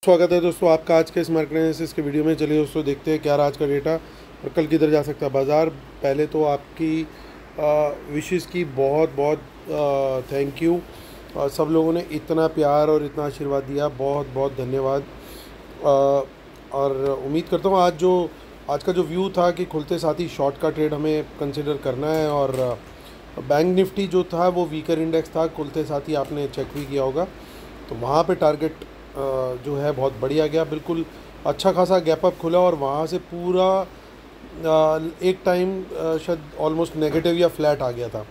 स्वागत है दोस्तों आपका आज के इस मार्केट एनालिसिस के वीडियो में। चलिए दोस्तों देखते हैं क्या रहा आज का डेटा और कल किधर जा सकता है बाज़ार। पहले तो आपकी विशेस की बहुत बहुत थैंक यू। सब लोगों ने इतना प्यार और इतना आशीर्वाद दिया, बहुत बहुत धन्यवाद। और उम्मीद करता हूँ आज का जो व्यू था कि खुलते साथ ही शॉर्ट का ट्रेड हमें कंसिडर करना है। और बैंक निफ्टी जो था वो वीकर इंडेक्स था, खुलते साथ ही आपने चेक भी किया होगा, तो वहाँ पे टारगेट जो है बहुत बढ़िया गया, बिल्कुल अच्छा खासा गैप अप खुला और वहाँ से पूरा एक टाइम शायद ऑलमोस्ट नेगेटिव या फ्लैट आ गया था।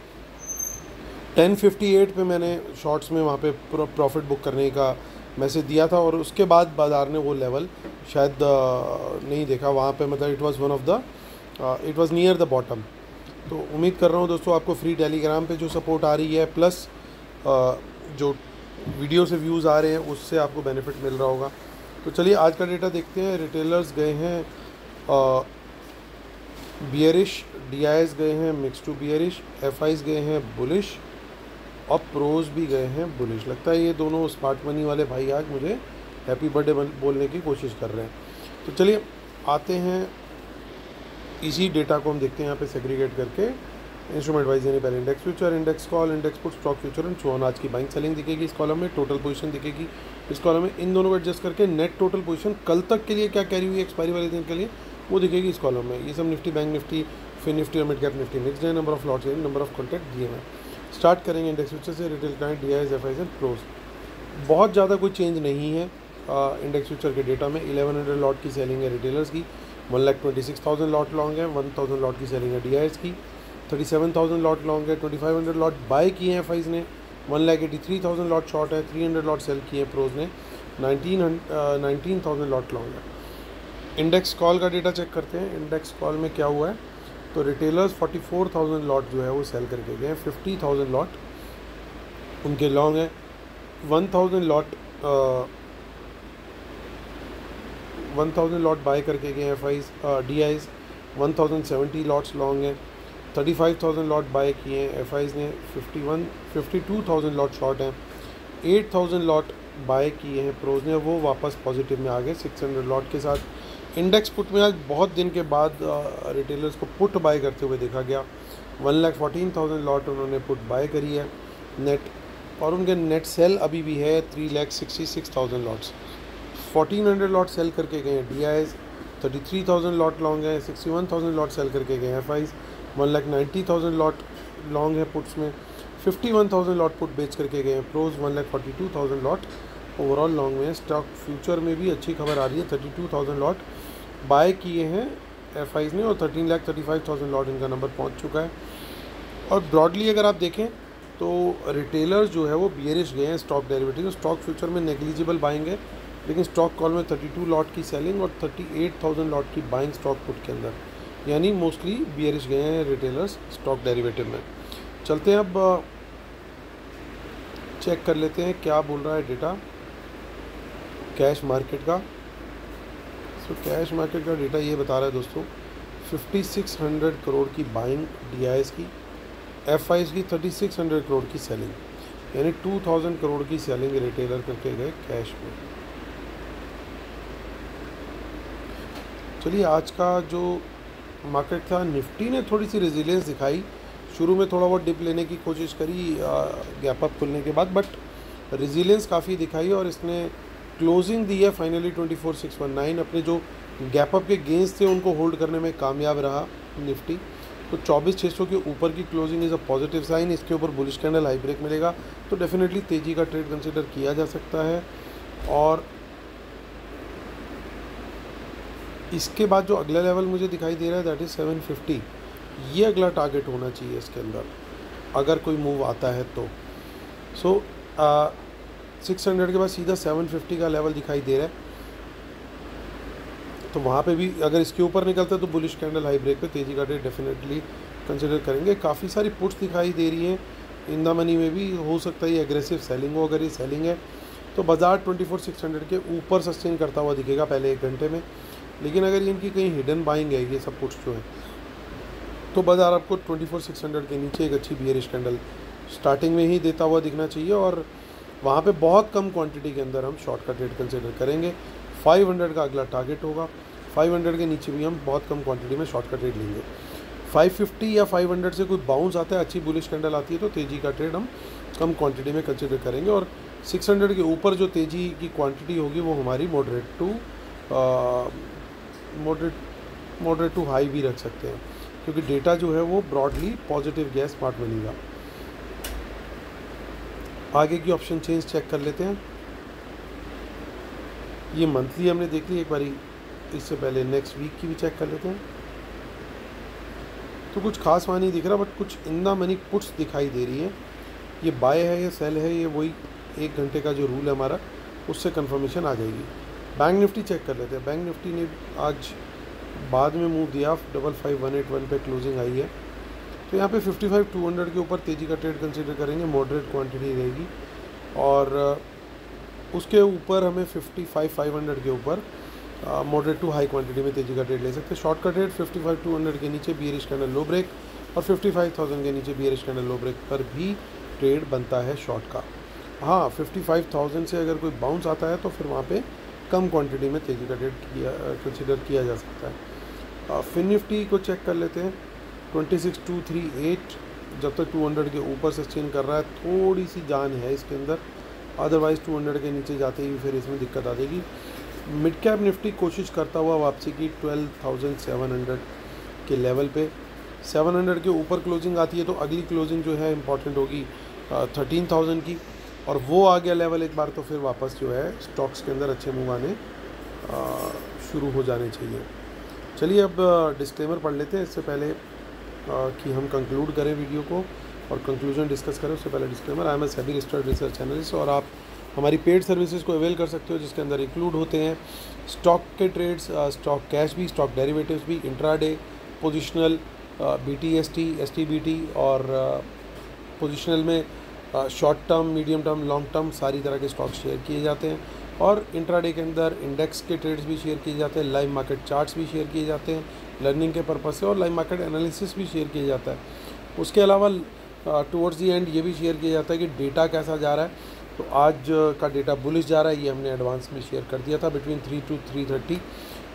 10:58 पे मैंने शॉर्ट्स में वहाँ पे प्रॉफिट बुक करने का मैसेज दिया था और उसके बाद बाज़ार ने वो लेवल शायद नहीं देखा वहाँ पे, मतलब it was near the bottom. तो उम्मीद कर रहा हूँ दोस्तों आपको फ्री टेलीग्राम पे जो सपोर्ट आ रही है प्लस जो वीडियो से व्यूज़ आ रहे हैं उससे आपको बेनिफिट मिल रहा होगा। तो चलिए आज का डेटा देखते हैं। रिटेलर्स गए हैं बियरिश, डीआईएस गए हैं मिक्स टू बियरिश, एफआईज गए हैं बुलिश और प्रोज भी गए हैं बुलिश। लगता है ये दोनों स्मार्ट मनी वाले भाई आज मुझे हैप्पी बर्थडे बोलने की कोशिश कर रहे हैं। तो चलिए आते हैं इसी डेटा को हम देखते हैं यहाँ पे सेग्रीगेट करके। इंस्ट्रूमेंट वाइज यानी पहले index future, index call, index put, stock future and so on. आज की बाइंग सेलिंग दिखेगी इस कॉलम में, टोटल पोजीशन दिखेगी इस कॉलम में। इन दोनों को एडजस्ट करके नेट टोटल पोजीशन कल तक के लिए क्या कैरी हुई एक्सपायरी वाले दिन के लिए वो दिखेगी इस कॉलम में। ये सब Nifty, bank Nifty, fin Nifty और मिड कैप निफ्टी मिक्स है। Number of lots, number of contact दिए हैं। स्टार्ट करेंगे इंडेक्स फ्यूचर से। Retail client, DIIs, FIIs and pros, बहुत ज़्यादा कोई चेंज नहीं है इंडेक्स फ्यूचर के डेटा में। 1100 लॉट की सेलिंग है रिटेलर्स की, 1,26,000 लॉट लॉन्ग है, 1,000 लॉट की सेलिंग है डीआईएस की, 37,000 लॉट लॉन्ग है, 2,500 लॉट बाय किए हैं एफआईज ने, 1,83,000 लॉट शॉर्ट है, 300 लॉट सेल किए हैं प्रोज ने, 19,000 लॉट लॉन्ग है। इंडेक्स कॉल का डेटा चेक करते हैं। इंडेक्स कॉल में क्या हुआ है तो रिटेलर्स 44,000 लॉट जो है वो सेल करके गए हैं, 50,000 लॉट उनके लॉन्ग है, 1,000 लॉट बाय करके गए एफआईज, डीआईज 1,070 लॉट्स लॉन्ग है, 35,000 लॉट बाय किए हैं एफआईज ने, 52,000 लॉट शॉर्ट हैं, 8,000 लॉट बाय किए हैं प्रोज ने, वो वापस पॉजिटिव में आ गए 600 लॉट के साथ। इंडेक्स पुट में आज बहुत दिन के बाद रिटेलर्स को पुट बाय करते हुए देखा गया, 1,14,000 लॉट उन्होंने पुट बाय करी है नेट, और उनके नेट सेल अभी भी है 3,66,000 लॉट्स। 1,400 लॉट सेल करके गए हैं डीआईएस, 33,000 लॉट लॉन्ग है, 61,000 लॉट सेल करके गए हैं एफआईज, 1,90,000 लॉट लॉन्ग है पुट्स में, 51,000 लॉट पुट बेच करके गए हैं प्रोज, 1,42,000 लॉट ओवरऑल लॉन्ग में। स्टॉक फ्यूचर में भी अच्छी खबर आ रही है, 32,000 लॉट बाय किए हैं एफआईज ने और 13,35,000 लॉट इनका नंबर पहुंच चुका है। और ब्रॉडली अगर आप देखें तो रिटेलर्स जो है वो बियरिश गए हैं स्टॉक डेरिवेटिव। स्टॉक फ्यूचर में नेग्लिजिबल बाइंग है, लेकिन स्टॉक कॉल में 32 लॉट की सेलिंग और 38,000 लॉट की बाइंग स्टॉक पुट के अंदर, यानी मोस्टली बियरिश गए हैं रिटेलर्स स्टॉक डेरिवेटिव में। चलते हैं अब चेक कर लेते हैं क्या बोल रहा है डेटा कैश मार्केट का। तो कैश मार्केट का डेटा ये बता रहा है दोस्तों 5,600 करोड़ की बाइंग डीआईएस की, एफआईज की 3,600 करोड़ की सेलिंग, यानी 2,000 करोड़ की सेलिंग रिटेलर करके गए कैश में। चलिए आज का जो मार्केट था, निफ्टी ने थोड़ी सी रेजिलियंस दिखाई, शुरू में थोड़ा बहुत डिप लेने की कोशिश करी गैप अप खुलने के बाद, बट रेजिलियंस काफ़ी दिखाई और इसने क्लोजिंग दी है फाइनली 24,619। अपने जो गैप अप के गेंस थे उनको होल्ड करने में कामयाब रहा निफ्टी। तो 24,600 के ऊपर की closing is a positive sign. इसके ऊपर बुलिश कैंडल हाई ब्रेक मिलेगा तो डेफिनेटली तेज़ी का ट्रेड कंसिडर किया जा सकता है। और इसके बाद जो अगला लेवल मुझे दिखाई दे रहा है दैट इज़ 750, ये अगला टारगेट होना चाहिए इसके अंदर अगर कोई मूव आता है तो। 600 के बाद सीधा 750 का लेवल दिखाई दे रहा है, तो वहाँ पे भी अगर इसके ऊपर निकलता है तो बुलिश कैंडल हाई ब्रेक पे तेज़ी का ट्रेड डेफिनेटली कंसिडर करेंगे। काफ़ी सारी पुट्स दिखाई दे रही हैं इन द मनी में भी, हो सकता है ये एग्रेसिव सेलिंग हो। अगर ये सेलिंग है तो बाज़ार 24,600 के ऊपर सस्टेन करता हुआ दिखेगा पहले 1 घंटे में, लेकिन अगर इनकी कहीं हिडन बाइंग है ये सब पुट्स जो है तो बाज़ार आपको 24,600 के नीचे एक अच्छी बियरिश कैंडल स्टार्टिंग में ही देता हुआ दिखना चाहिए। और वहाँ पे बहुत कम क्वांटिटी के अंदर हम शॉर्ट का ट्रेड कंसिडर करेंगे। 500 का अगला टारगेट होगा, 500 के नीचे भी हम बहुत कम क्वांटिटी में शॉर्ट का ट्रेड लेंगे। 550 या 500 से कोई बाउंस आता है, अच्छी बुलिश कैंडल आती है तो तेज़ी का ट्रेड हम कम क्वांटिटी में कंसिडर करेंगे, और 600 के ऊपर जो तेज़ी की क्वांटिटी होगी वो हमारी मॉडरेट टू हाई भी रख सकते हैं, क्योंकि डेटा जो है वो ब्रॉडली पॉजिटिव गया स्मार्ट मनी का। आगे की ऑप्शन चेंज चेक कर लेते हैं। ये मंथली हमने देख ली एक बारी, इससे पहले नेक्स्ट वीक की भी चेक कर लेते हैं। तो कुछ खास वहाँ नहीं दिख रहा, बट कुछ इन द मनी पुट्स दिखाई दे रही है। ये बाय है या सेल है, ये वही 1 घंटे का जो रूल है हमारा, उससे कंफर्मेशन आ जाएगी। बैंक निफ्टी चेक कर लेते हैं। बैंक निफ्टी ने आज बाद में मूव दिया, 55181 पे क्लोजिंग आई है। तो यहाँ पे 55,200 के ऊपर तेज़ी का ट्रेड कंसीडर करेंगे, मॉडरेट क्वांटिटी रहेगी, और उसके ऊपर हमें 55,500 के ऊपर मॉडरेट टू हाई क्वांटिटी में तेज़ी का ट्रेड ले सकते हैं। शॉर्ट का ट्रेड 55,200 के नीचे बियरिश कैंडल लो ब्रेक और 55,000 के नीचे बियरिश कैंडल लो ब्रेक पर भी ट्रेड बनता है शॉर्ट का। हाँ, 55,000 से अगर कोई बाउंस आता है तो फिर वहाँ पे कम क्वांटिटी में तेज़ी का ट्रेड कंसिडर किया जा सकता है। फिन निफ्टी को चेक कर लेते हैं। 26,238 जब तक 200 के ऊपर सस्टेन कर रहा है, थोड़ी सी जान है इसके अंदर, अदरवाइज़ 200 के नीचे जाते ही फिर इसमें दिक्कत आ जाएगी। मिड कैप निफ्टी कोशिश करता हुआ वापसी की 12,700 के लेवल पे। 700 के ऊपर क्लोजिंग आती है तो अगली क्लोजिंग जो है इंपॉर्टेंट होगी 13,000 की, और वो आ गया लेवल एक बार तो फिर वापस जो है स्टॉक्स के अंदर अच्छे मूव आने शुरू हो जाने चाहिए। चलिए अब डिस्क्लेमर पढ़ लेते हैं इससे पहले कि हम कंक्लूड करें वीडियो को और कंक्लूजन डिस्कस करें। उससे पहले disclaimer, I am a SEBI registered research analyst, और आप हमारी पेड सर्विसेज को अवेल कर सकते हो, जिसके अंदर इंक्लूड होते हैं स्टॉक के ट्रेड्स, स्टॉक कैश भी, स्टॉक डेरिवेटिव्स भी, इंट्राडे, पोजिशनल, BTST, STBT, और पोजिशनल में short term, medium term, long term सारी तरह के स्टॉक्स शेयर किए जाते हैं, और इंट्राडे के अंदर इंडेक्स के ट्रेड्स भी शेयर किए जाते हैं, लाइव मार्केट चार्ट्स भी शेयर किए जाते हैं लर्निंग के पर्पज़ से, और लाइव मार्केट एनालिसिस भी शेयर किया जाता है। उसके अलावा टुवर्ड्स दी एंड ये भी शेयर किया जाता है कि डेटा कैसा जा रहा है। तो आज का डेटा बुलिश जा रहा है, ये हमने एडवांस में शेयर कर दिया था बिटवीन 3 to 330,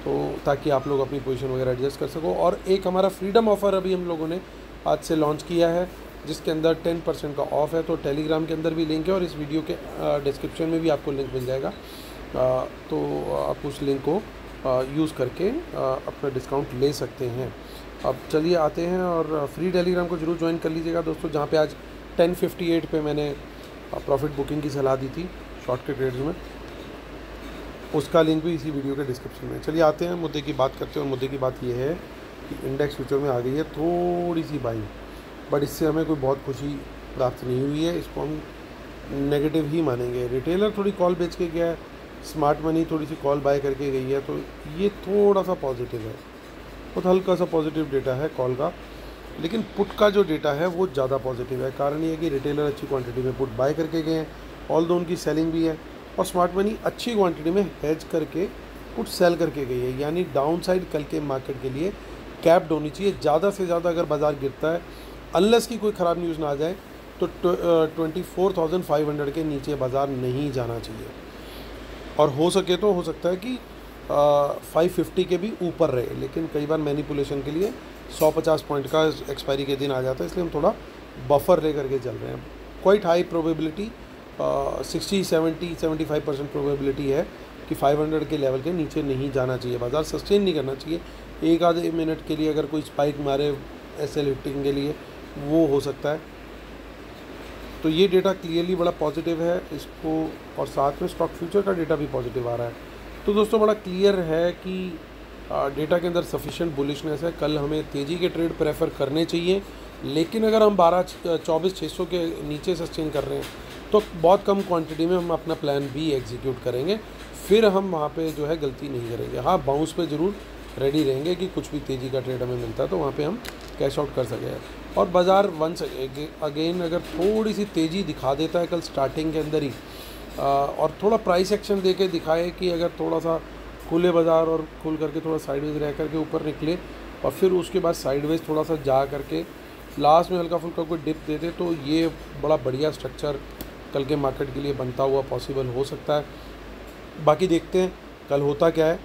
तो ताकि आप लोग अपनी पोजीशन वगैरह एडजस्ट कर सको। और एक हमारा फ्रीडम ऑफ़र अभी हम लोगों ने आज से लॉन्च किया है, जिसके अंदर 10% का ऑफ़ है। तो टेलीग्राम के अंदर भी लिंक है और इस वीडियो के डिस्क्रिप्शन में भी आपको लिंक मिल जाएगा, तो आप उस लिंक को यूज़ करके अपना डिस्काउंट ले सकते हैं। अब चलिए आते हैं, और फ्री टेलीग्राम को जरूर ज्वाइन कर लीजिएगा दोस्तों, जहाँ पे आज 10:58 पे मैंने प्रॉफिट बुकिंग की सलाह दी थी शॉर्ट के ट्रेड्स में। उसका लिंक भी इसी वीडियो के डिस्क्रिप्शन में। चलिए आते हैं मुद्दे की बात करते हैं, और मुद्दे की बात ये है कि इंडेक्स फ्यूचर में आ गई है थोड़ी सी बाइंग, बट इससे हमें कोई बहुत खुशी प्राप्त नहीं हुई है, इसको हम नेगेटिव ही मानेंगे। रिटेलर थोड़ी कॉल बेच के गया है, स्मार्ट मनी थोड़ी सी कॉल बाय करके गई है, तो ये थोड़ा सा पॉजिटिव है, बहुत हल्का सा पॉजिटिव डेटा है कॉल का। लेकिन पुट का जो डेटा है वो ज़्यादा पॉजिटिव है। कारण ये है कि रिटेलर अच्छी क्वांटिटी में पुट बाय करके गए हैं, ऑल दो उनकी सेलिंग भी है, और स्मार्ट मनी अच्छी क्वांटिटी में हेज करके पुट सेल करके गई है। यानी डाउन साइड कल के मार्केट के लिए कैप्ड होनी चाहिए। ज़्यादा से ज़्यादा अगर बाज़ार गिरता है, अनलेस की कोई ख़राब न्यूज़ ना आ जाए, तो 24,500 के नीचे बाज़ार नहीं जाना चाहिए, और हो सके तो हो सकता है कि 550 के भी ऊपर रहे। लेकिन कई बार मैनिपुलेशन के लिए 150 पॉइंट का एक्सपायरी के दिन आ जाता है, इसलिए हम थोड़ा बफर ले करके चल रहे हैं। क्वाइट हाई प्रोबेबिलिटी, 60-70-75% प्रोबेबिलिटी है कि 500 के लेवल के नीचे नहीं जाना चाहिए, बाज़ार सस्टेन नहीं करना चाहिए। एक आधे मिनट के लिए अगर कोई स्पाइक मारे SL हिटिंग के लिए, वो हो सकता है। तो ये डेटा क्लियरली बड़ा पॉजिटिव है इसको, और साथ में स्टॉक फ्यूचर का डेटा भी पॉजिटिव आ रहा है। तो दोस्तों बड़ा क्लियर है कि डेटा के अंदर सफिशिएंट बुलिशनेस है। कल हमें तेज़ी के ट्रेड प्रेफर करने चाहिए, लेकिन अगर हम 24,600 के नीचे सस्टेन कर रहे हैं तो बहुत कम क्वांटिटी में हम अपना प्लान भी एग्जीक्यूट करेंगे, फिर हम वहाँ पे जो है गलती नहीं करेंगे। हाँ, बाउंस पे ज़रूर रेडी रहेंगे कि कुछ भी तेज़ी का ट्रेड हमें मिलता है तो वहाँ पे हम कैश आउट कर सकें। और बाज़ार वंस अगेन अगर थोड़ी सी तेज़ी दिखा देता है कल स्टार्टिंग के अंदर ही, और थोड़ा प्राइस एक्शन दे के दिखाए कि अगर थोड़ा सा खुले बाज़ार और खुल करके थोड़ा साइडवेज रह करके ऊपर निकले, और फिर उसके बाद साइडवेज थोड़ा सा जा करके लास्ट में हल्का फुल्का कोई डिप दे दे, तो ये बड़ा बढ़िया स्ट्रक्चर कल के मार्केट के लिए बनता हुआ पॉसिबल हो सकता है। बाकी देखते हैं कल होता क्या है।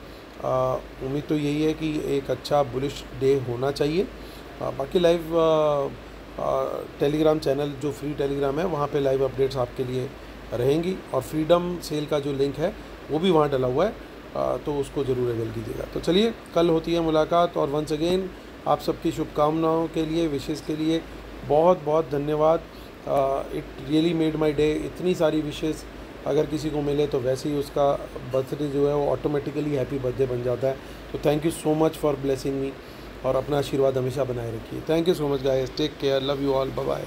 उम्मीद तो यही है कि एक अच्छा बुलिश डे होना चाहिए। बाकी लाइव टेलीग्राम चैनल जो फ्री टेलीग्राम है वहाँ पे लाइव अपडेट्स आपके लिए रहेंगी, और फ्रीडम सेल का जो लिंक है वो भी वहाँ डला हुआ है, तो उसको ज़रूर अवेल कीजिएगा। तो चलिए कल होती है मुलाकात, और वंस अगेन आप सबकी शुभकामनाओं के लिए, विशेज़ के लिए बहुत बहुत धन्यवाद। It really made my day. इतनी सारी विशेज़ अगर किसी को मिले तो वैसे ही उसका बर्थडे जो है वो ऑटोमेटिकली हैप्पी बर्थडे बन जाता है। तो thank you so much for blessing me, और अपना आशीर्वाद हमेशा बनाए रखिए। Thank you so much guys, take care, love you all, bye bye.